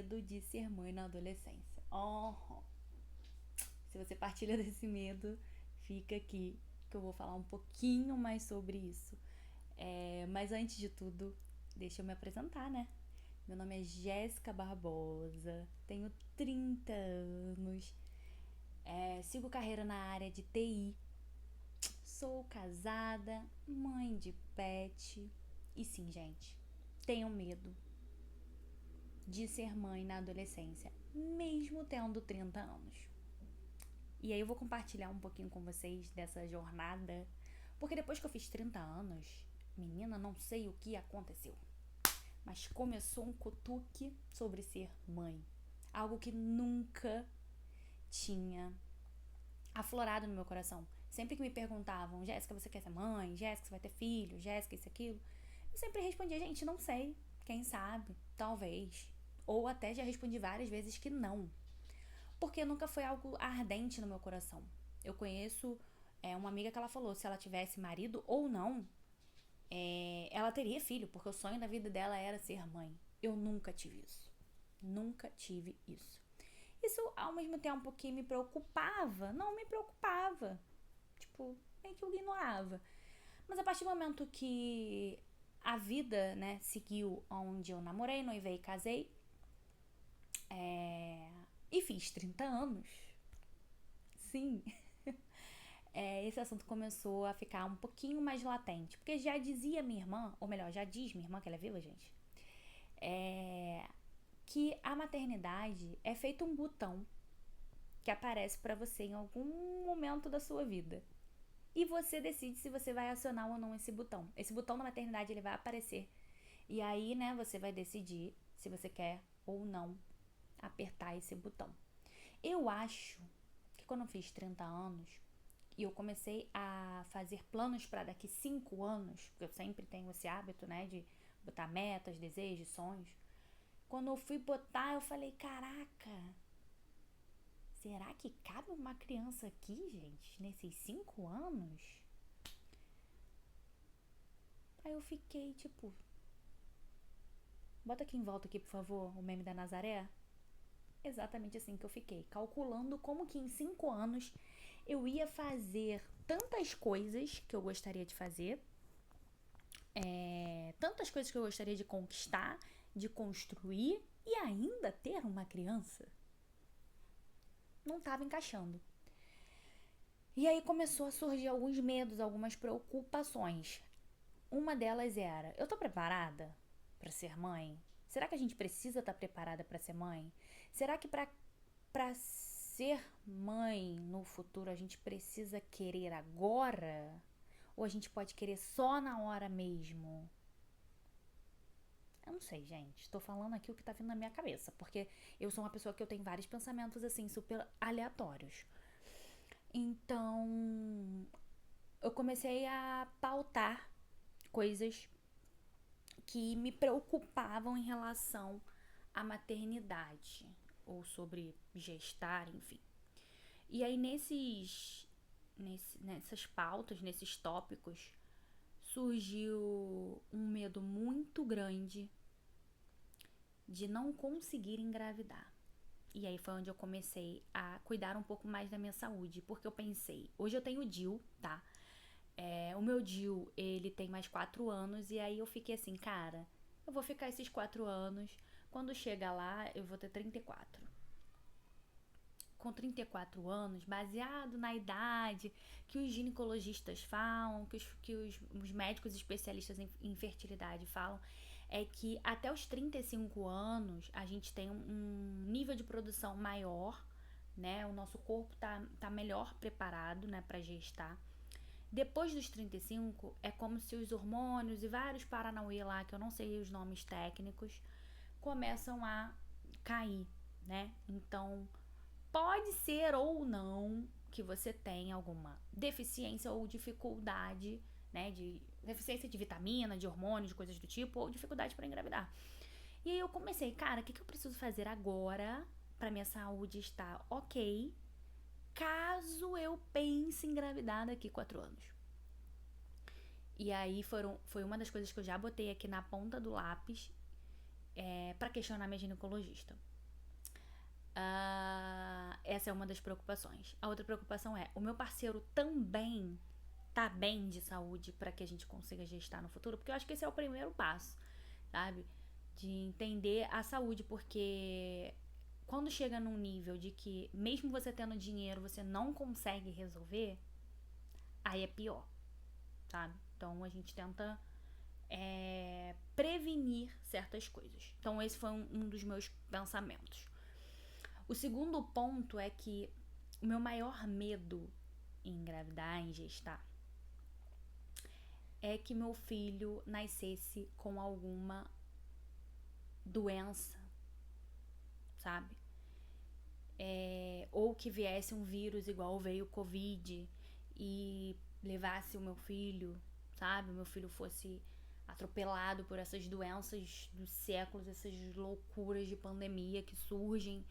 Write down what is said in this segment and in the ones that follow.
medo de ser mãe na adolescência. Se você partilha desse medo, fica aqui que eu vou falar um pouquinho mais sobre isso. Mas antes de tudo, deixa eu me apresentar, né? Meu nome é Jéssica Barbosa, tenho 30 anos, sigo carreira na área de TI, sou casada, mãe de pet e sim, gente, tenho medo de ser mãe na adolescência, mesmo tendo 30 anos. E aí eu vou compartilhar um pouquinho com vocês dessa jornada, porque depois que eu fiz 30 anos, menina, não sei o que aconteceu, mas começou um cutuque sobre ser mãe. Algo que nunca tinha aflorado no meu coração. Sempre que me perguntavam, Jéssica, você quer ser mãe? Jéssica, você vai ter filho? Jéssica, isso e aquilo. Eu sempre respondia, gente, não sei. Quem sabe? Talvez. Ou até já respondi várias vezes que não. Porque nunca foi algo ardente no meu coração. Eu conheço uma amiga que ela falou, se ela tivesse marido ou não, ela teria filho, porque o sonho da vida dela era ser mãe. Eu nunca tive isso. Nunca tive isso. Isso, ao mesmo tempo que me preocupava, não me preocupava. Tipo, meio que eu ignorava. Mas a partir do momento que a vida, né, seguiu onde eu namorei, noivei e casei, e fiz 30 anos, sim, esse assunto começou a ficar um pouquinho mais latente. Porque já dizia minha irmã, ou melhor, já diz minha irmã, que ela é viva, gente, que a maternidade é feito um botão que aparece pra você em algum momento da sua vida. E você decide se você vai acionar ou não esse botão. Esse botão da maternidade, ele vai aparecer. E aí, né, você vai decidir se você quer ou não apertar esse botão. Eu acho que quando eu fiz 30 anos e eu comecei a fazer planos para daqui 5 anos, porque eu sempre tenho esse hábito, né, de botar metas, desejos, sonhos. Quando eu fui botar, eu falei, caraca, será que cabe uma criança aqui, gente, nesses 5 anos? Aí eu fiquei, tipo, bota aqui em volta aqui, por favor, o meme da Nazaré. Exatamente assim que eu fiquei, calculando como que em 5 anos eu ia fazer tantas coisas que eu gostaria de fazer, tantas coisas que eu gostaria de conquistar, de construir e ainda ter uma criança. Não estava encaixando. E aí começou a surgir alguns medos, algumas preocupações. Uma delas era, eu tô preparada para ser mãe? Será que a gente precisa estar preparada para ser mãe? Será que para ser mãe no futuro a gente precisa querer agora? Ou a gente pode querer só na hora mesmo? Eu não sei, gente. Tô falando aqui o que tá vindo na minha cabeça. Porque eu sou uma pessoa que eu tenho vários pensamentos, assim, super aleatórios. Então, eu comecei a pautar coisas que me preocupavam em relação à maternidade. Ou sobre gestar, enfim. E aí, nessas pautas, nesses tópicos, surgiu um medo muito grande de não conseguir engravidar. E aí foi onde eu comecei a cuidar um pouco mais da minha saúde, porque eu pensei, hoje eu tenho o DIU, tá? O meu DIU, ele tem mais 4 anos, e aí eu fiquei assim, cara, eu vou ficar esses 4 anos, quando chegar lá eu vou ter 34. Com 34 anos, baseado na idade que os ginecologistas falam, que os médicos especialistas em fertilidade falam, é que até os 35 anos a gente tem um nível de produção maior, né? O nosso corpo tá melhor preparado, né, para gestar. Depois dos 35, é como se os hormônios e vários paranauê lá, que eu não sei os nomes técnicos, começam a cair, né? Então, pode ser ou não que você tenha alguma deficiência ou dificuldade, né, de deficiência de vitamina, de hormônio, de coisas do tipo, ou dificuldade para engravidar. E aí eu comecei, cara, o que eu preciso fazer agora para minha saúde estar ok, caso eu pense em engravidar daqui 4 anos. E aí foi uma das coisas que eu já botei aqui na ponta do lápis para questionar minha ginecologista. Essa é uma das preocupações. A outra preocupação é, o meu parceiro também tá bem de saúde para que a gente consiga gestar no futuro? Porque eu acho que esse é o primeiro passo, sabe? De entender a saúde, porque quando chega num nível de que, mesmo você tendo dinheiro, você não consegue resolver, aí é pior, sabe? Então a gente tenta prevenir certas coisas. Então esse foi um dos meus pensamentos. O segundo ponto é que o meu maior medo em engravidar, em gestar, é que meu filho nascesse com alguma doença, sabe? Ou que viesse um vírus igual veio o Covid e levasse o meu filho, sabe? O meu filho fosse atropelado por essas doenças dos séculos, essas loucuras de pandemia que surgem.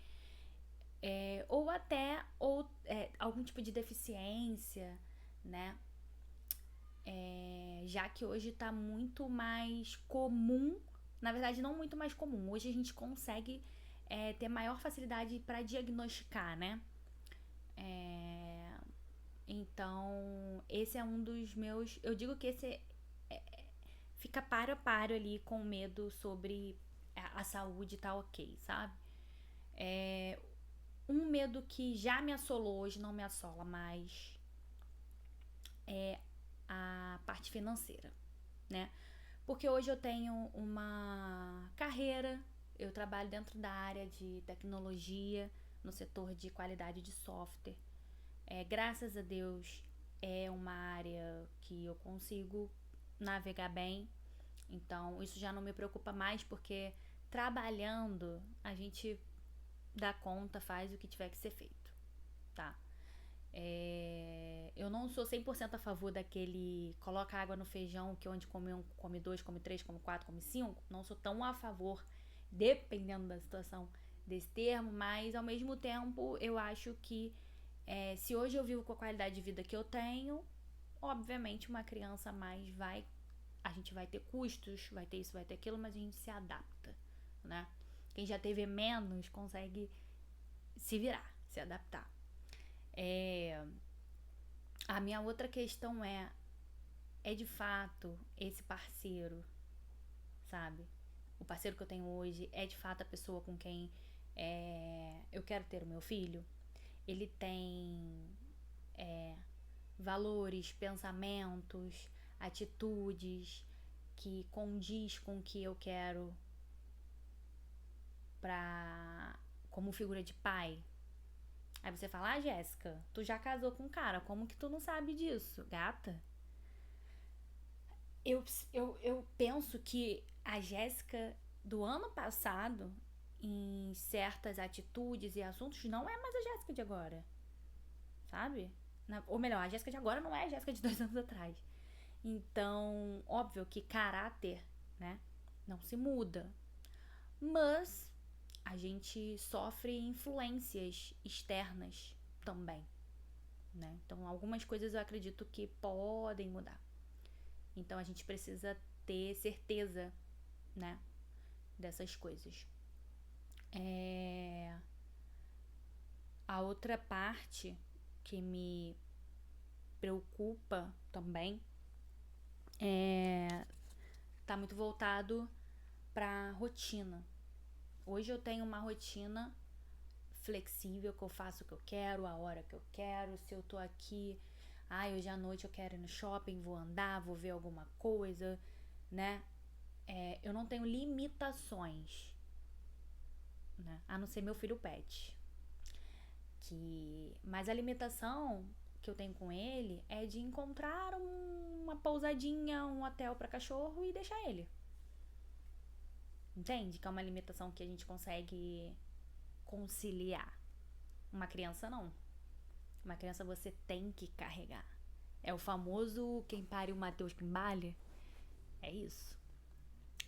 Ou até algum tipo de deficiência, né? Já que hoje tá muito mais comum, na verdade não muito mais comum, hoje a gente consegue ter maior facilidade para diagnosticar, né? Então, esse é um dos meus. Eu digo que esse fica paro a paro ali com medo sobre a saúde tá ok, sabe? Um medo que já me assolou, hoje não me assola mais, é a parte financeira, né? Porque hoje eu tenho uma carreira, eu trabalho dentro da área de tecnologia, no setor de qualidade de software. Graças a Deus é uma área que eu consigo navegar bem, então isso já não me preocupa mais, porque trabalhando a gente dá conta, faz o que tiver que ser feito, tá? Eu não sou 100% a favor daquele coloca água no feijão, que onde come um, come dois, come três, come quatro, come cinco. Não sou tão a favor, dependendo da situação, desse termo, mas ao mesmo tempo eu acho que se hoje eu vivo com a qualidade de vida que eu tenho, obviamente uma criança a mais a gente vai ter custos, vai ter isso, vai ter aquilo, mas a gente se adapta, né? Quem já teve menos consegue se virar, se adaptar. A minha outra questão é de fato esse parceiro, sabe? O parceiro que eu tenho hoje é de fato a pessoa com quem eu quero ter o meu filho. Ele tem valores, pensamentos, atitudes que condiz com o que eu quero como figura de pai. Aí você fala, Jéssica, tu já casou com um cara, como que tu não sabe disso, gata? Eu penso que a Jéssica do ano passado, em certas atitudes e assuntos, não é mais a Jéssica de agora, sabe? Ou melhor, a Jéssica de agora não é a Jéssica de 2 anos atrás. Então, óbvio que caráter, né, não se muda. Mas a gente sofre influências externas também, né? Então, algumas coisas eu acredito que podem mudar. Então, a gente precisa ter certeza, né, dessas coisas. A outra parte que me preocupa também tá muito voltado pra rotina. Hoje eu tenho uma rotina flexível, que eu faço o que eu quero, a hora que eu quero. Se eu tô aqui, hoje à noite eu quero ir no shopping, vou andar, vou ver alguma coisa, né? Eu não tenho limitações, né? A não ser meu filho pet. Mas a limitação que eu tenho com ele é de encontrar uma pousadinha, um hotel para cachorro e deixar ele. Entende? Que é uma limitação que a gente consegue conciliar. Uma criança não. Uma criança você tem que carregar. É o famoso quem pare o Mateus Pimbale. É isso.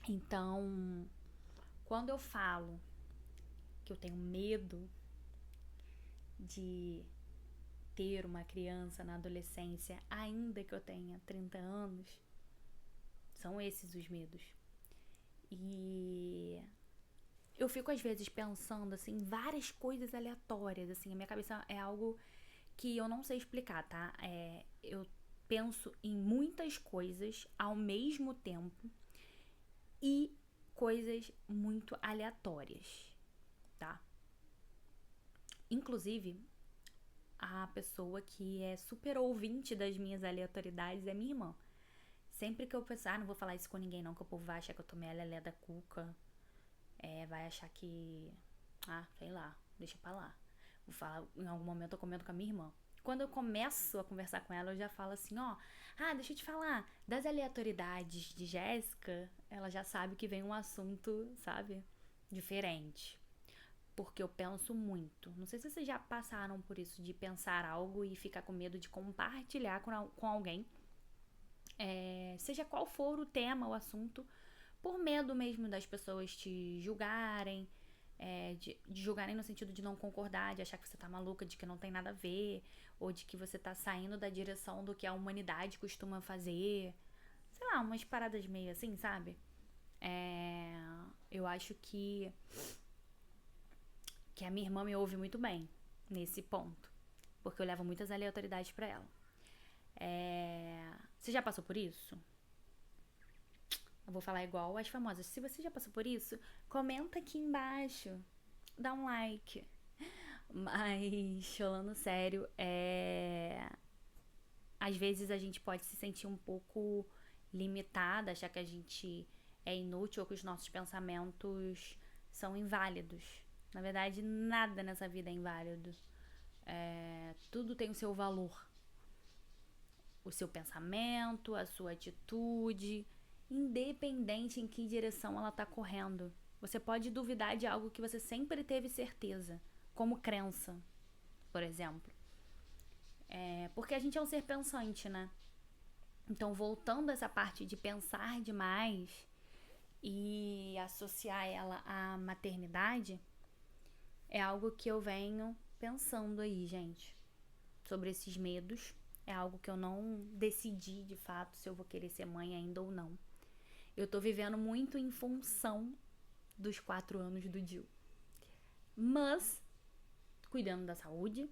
Então, quando eu falo que eu tenho medo de ter uma criança na adolescência, ainda que eu tenha 30 anos, são esses os medos. E eu fico às vezes pensando, assim, várias coisas aleatórias, assim, a minha cabeça é algo que eu não sei explicar, tá? Eu penso em muitas coisas ao mesmo tempo e coisas muito aleatórias, tá? Inclusive, a pessoa que é super ouvinte das minhas aleatoriedades é minha irmã. Sempre que eu pensar, não vou falar isso com ninguém não, que o povo vai achar que eu tomei a lelé da cuca, vai achar que, sei lá, deixa pra lá. Vou falar, em algum momento eu comento com a minha irmã. Quando eu começo a conversar com ela, eu já falo assim, deixa eu te falar, das aleatoriedades de Jéssica, ela já sabe que vem um assunto, sabe, diferente. Porque eu penso muito. Não sei se vocês já passaram por isso, de pensar algo e ficar com medo de compartilhar com alguém. Seja qual for o tema, o assunto, por medo mesmo das pessoas te julgarem, de julgarem no sentido de não concordar, de achar que você tá maluca, de que não tem nada a ver, ou de que você tá saindo da direção do que a humanidade costuma fazer. Sei lá, umas paradas meio assim, sabe? Eu acho que a minha irmã me ouve muito bem nesse ponto, porque eu levo muitas aleatoriedades pra ela. Você já passou por isso? Eu vou falar igual as famosas. Se você já passou por isso, comenta aqui embaixo. Dá um like. Mas, falando sério, às vezes a gente pode se sentir um pouco limitada, achar que a gente é inútil ou que os nossos pensamentos são inválidos. Na verdade, nada nessa vida é inválido. Tudo tem o seu valor. O seu pensamento, a sua atitude, independente em que direção ela tá correndo. Você pode duvidar de algo que você sempre teve certeza, como crença, por exemplo. Porque a gente é um ser pensante, né? Então, voltando a essa parte de pensar demais e associar ela à maternidade, é algo que eu venho pensando aí, gente, sobre esses medos. É algo que eu não decidi de fato se eu vou querer ser mãe ainda ou não. Eu tô vivendo muito em função dos 4 anos do Gil. Mas, cuidando da saúde,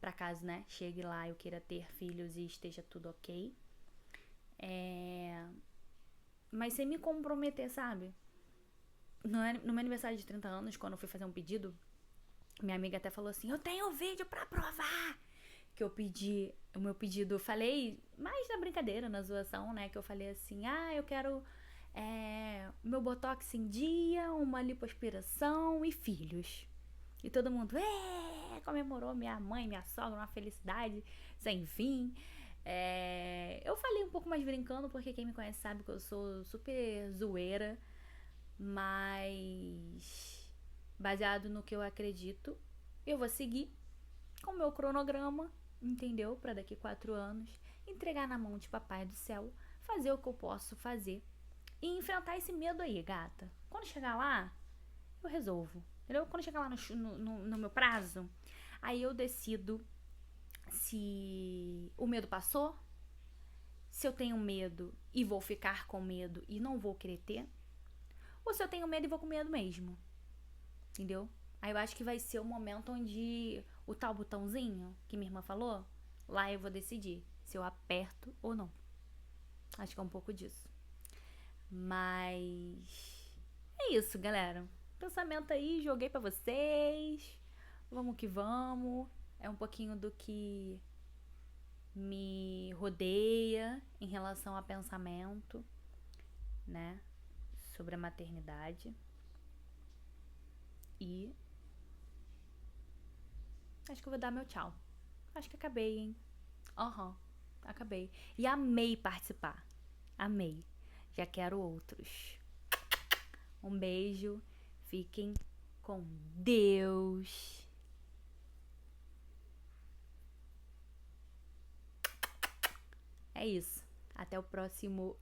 pra caso, né, chegue lá eu queira ter filhos e esteja tudo ok. Mas sem me comprometer, sabe? No meu aniversário de 30 anos, quando eu fui fazer um pedido, minha amiga até falou assim, eu tenho vídeo pra provar que eu pedi, o meu pedido, eu falei, mais na brincadeira, na zoação, né, que eu falei assim, eu quero meu botox em dia, uma lipoaspiração e filhos. E todo mundo, comemorou, minha mãe, minha sogra, uma felicidade sem fim. Eu falei um pouco mais brincando, porque quem me conhece sabe que eu sou super zoeira, mas baseado no que eu acredito, eu vou seguir com o meu cronograma, entendeu? Pra daqui 4 anos, entregar na mão de papai do céu, fazer o que eu posso fazer e enfrentar esse medo aí, gata. Quando chegar lá, eu resolvo, entendeu? Quando chegar lá no meu prazo, aí eu decido se o medo passou, se eu tenho medo e vou ficar com medo e não vou querer ter, ou se eu tenho medo e vou com medo mesmo, entendeu? Aí eu acho que vai ser o momento onde o tal botãozinho que minha irmã falou, lá eu vou decidir se eu aperto ou não. Acho que é um pouco disso. Mas é isso, galera. Pensamento aí, joguei pra vocês. Vamos que vamos. É um pouquinho do que me rodeia em relação a pensamento, né? Sobre a maternidade. E acho que eu vou dar meu tchau. Acho que acabei, hein? Acabei. E amei participar. Amei. Já quero outros. Um beijo. Fiquem com Deus. É isso. Até o próximo